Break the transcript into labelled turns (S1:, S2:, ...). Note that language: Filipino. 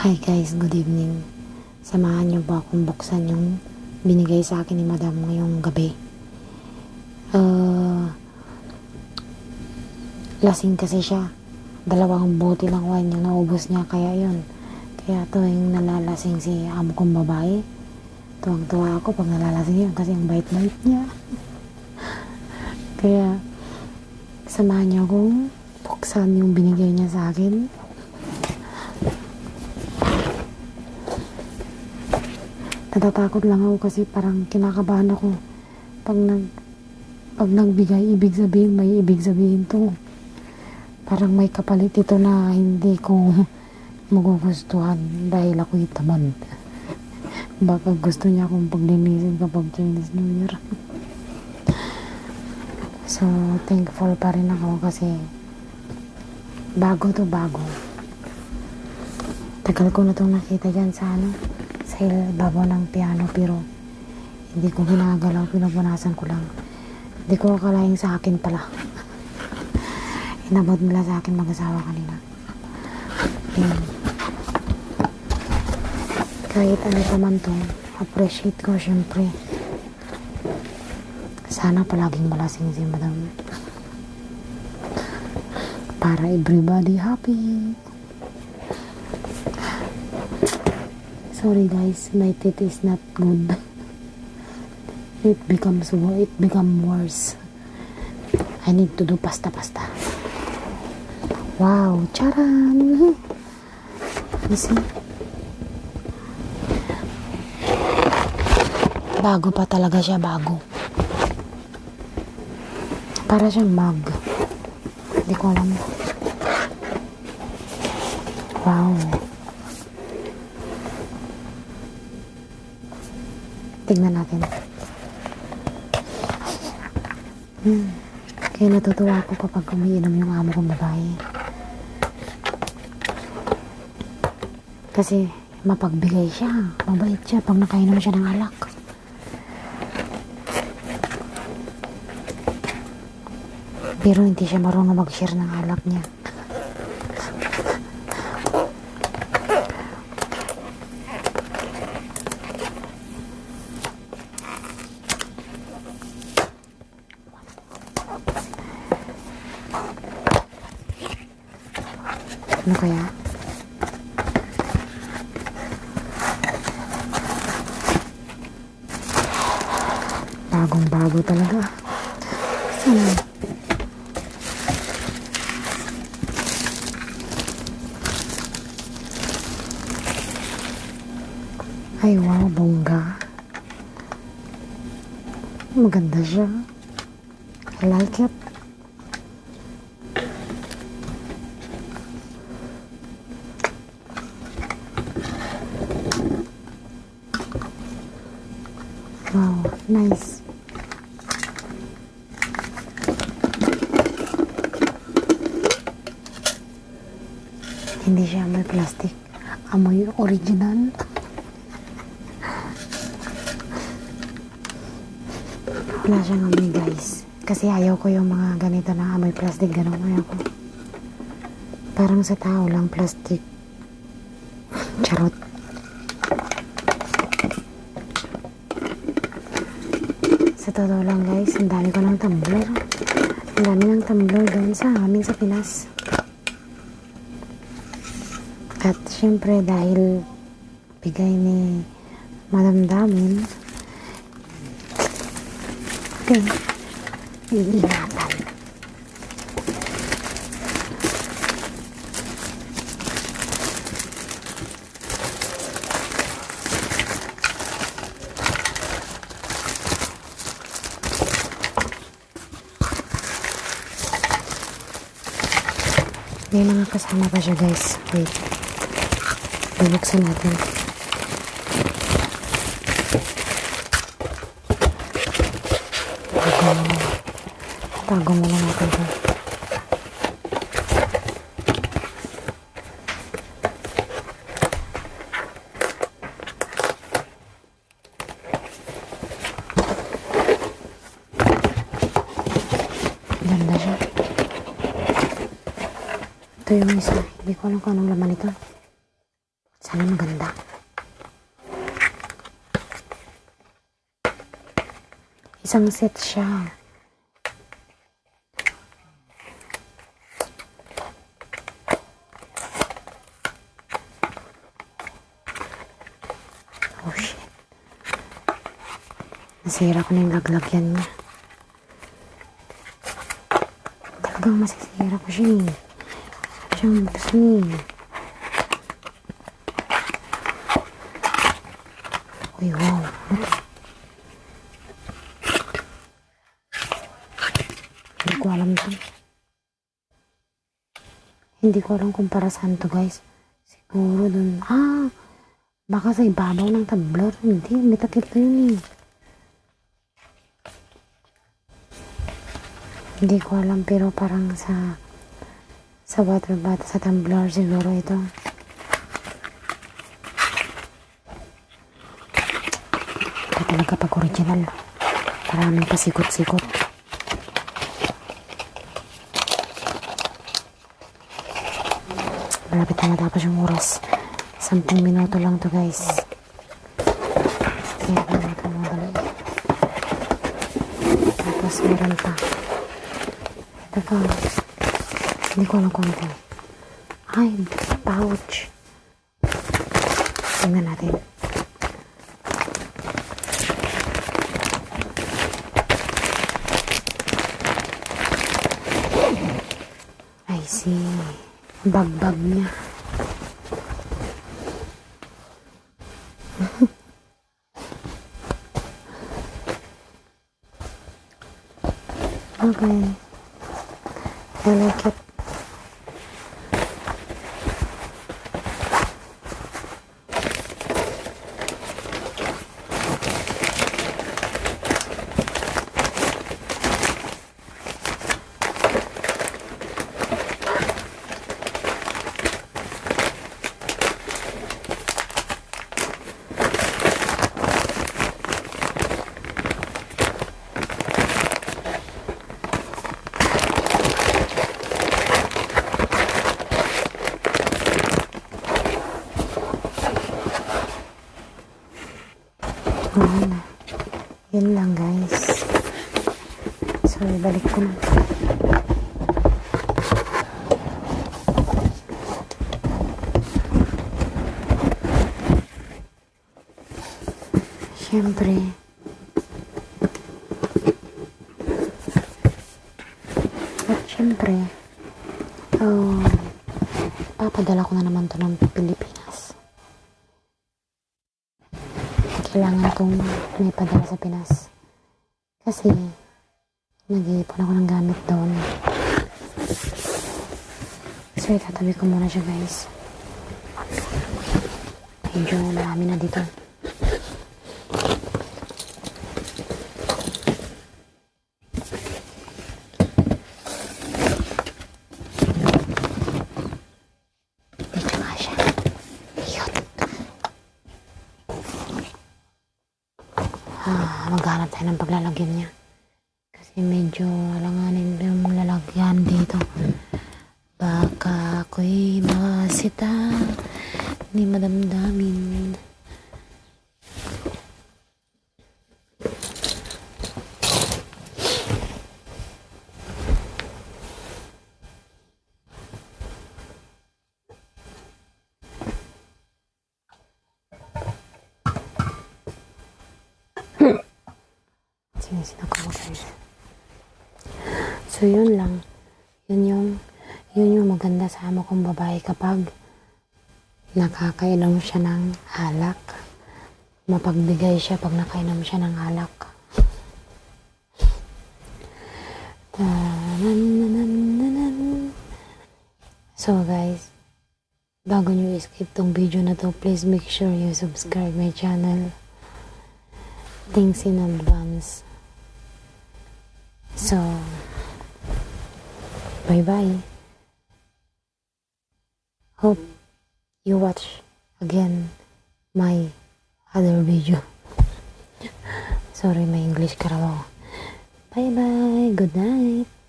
S1: Hi guys, good evening. Samahan niyo ba akong buksan yung binigay sa akin ni Madam ngayong gabi? Lasing kasi siya. 2 bote ng wine yung naubos niya, kaya yun. Kaya tuwing nalalasing si amo kong babae, tuwang-tuwa ako pag nalalasing yun kasi ang bait-bait niya. Kaya samahan niyo akong buksan yung binigay niya sa akin. Natatakot lang ako kasi parang kinakabahan ako pag nagbigay, ibig sabihin to. Parang may kapalit ito na hindi ko magugustuhan dahil ako'y tamad. Baka gusto niya akong paglinisin kapag Chinese New Year. So thankful pa rin ako kasi bago. Tagal ko na itong nakita dyan sa sa ibabaw ng piano, pero hindi ko ginagalaw, pinupunasan ko lang. Hindi ko akalaing sa akin pala. Inabot nila sa akin mag-asawa kanina. Kahit ano pa man to, appreciate ko syempre. Sana palaging malasing si Madam para everybody happy. Sorry guys, my teeth is not good. It become worse. I need to do pasta. Wow, charan! You see? Bago pa talaga siya, bago. Para siyang mug. Hindi ko alam. Wow. Tignan natin. Kaya natutuwa ako kapag umiinom yung amo kong babae. Kasi mapagbigay siya. Mabait siya pag nakainom siya ng alak. Pero hindi siya marunong mag-share ng alak niya. Ano kaya? Bagong-bago talaga. Sana. Ay wow, bongga. Maganda siya. I like it. Wow, nice. Hindi siya amoy plastic. Amoy original. Wala siyang amoy guys. Kasi ayaw ko yung mga ganito na amoy plastic. Ganun ayaw ko. Parang sa tao lang plastic. Charot. Sa totoo lang guys, ang dami ko ng tumbler. Ang dami ng tumbler doon sa amin sa Pinas. At syempre dahil bigay ni Madam Damin, okay, iingatan. May mga kasama pa siya guys. Wait. Bubuksan natin. Tago muna natin ito. Ganda siya. Ito yung isa. Hindi ko alam kung anong laman ito. Sana maganda. Isang set siya. Oh shit. Nasira ko na yung laglagyan niya. Talagang masisira ko siya eh. Siyang gusto niya. Uy, wow. Hindi ko alam to. Hindi ko alam kung para saan to, guys. Siguro dun. Baka sa ibabaw ng tabler. Hindi, may takip na yun eh. Hindi ko alam, pero parang sa water bottle, sa tumbler siguro ito. Kaya talaga pag original, maraming pasikot-sikot. Malapit na matapos yung oras. 10 minuto lang to, guys. Kaya natin madali. Tapos meron pa. Ito pa. Hindi ko alam kung ito. Ay, pouch. Tingnan natin. I see. Bag-bag niya. Okay. I like it. Yun lang, guys. So, balik ko na. Siyempre, papadala ko na naman to ng Pilipinas. Kailangan kong may padala sa Pinas. Kasi, nag-iipon ako ng gamit doon. So, itatabi ko muna siya, guys. Medyo marami na dito. Dito nga siya. Cute. Maghanap tayo ng paglalagyan niya. Kasi medyo alanganin yung lalagyan dito. Baka ako'y makasita ni madamdamin. Sinisin ako, guys. So, yun lang. Yun yung maganda sa amo kong babae kapag nakakainom siya ng alak. Mapagbigay siya pag nakainom siya ng alak. So, guys, bago nyo skip tong video na to, please make sure you subscribe my channel. Thanks in advance. So, bye-bye. Hope you watch again my other video. Sorry, may English karaw. Bye-bye. Good night.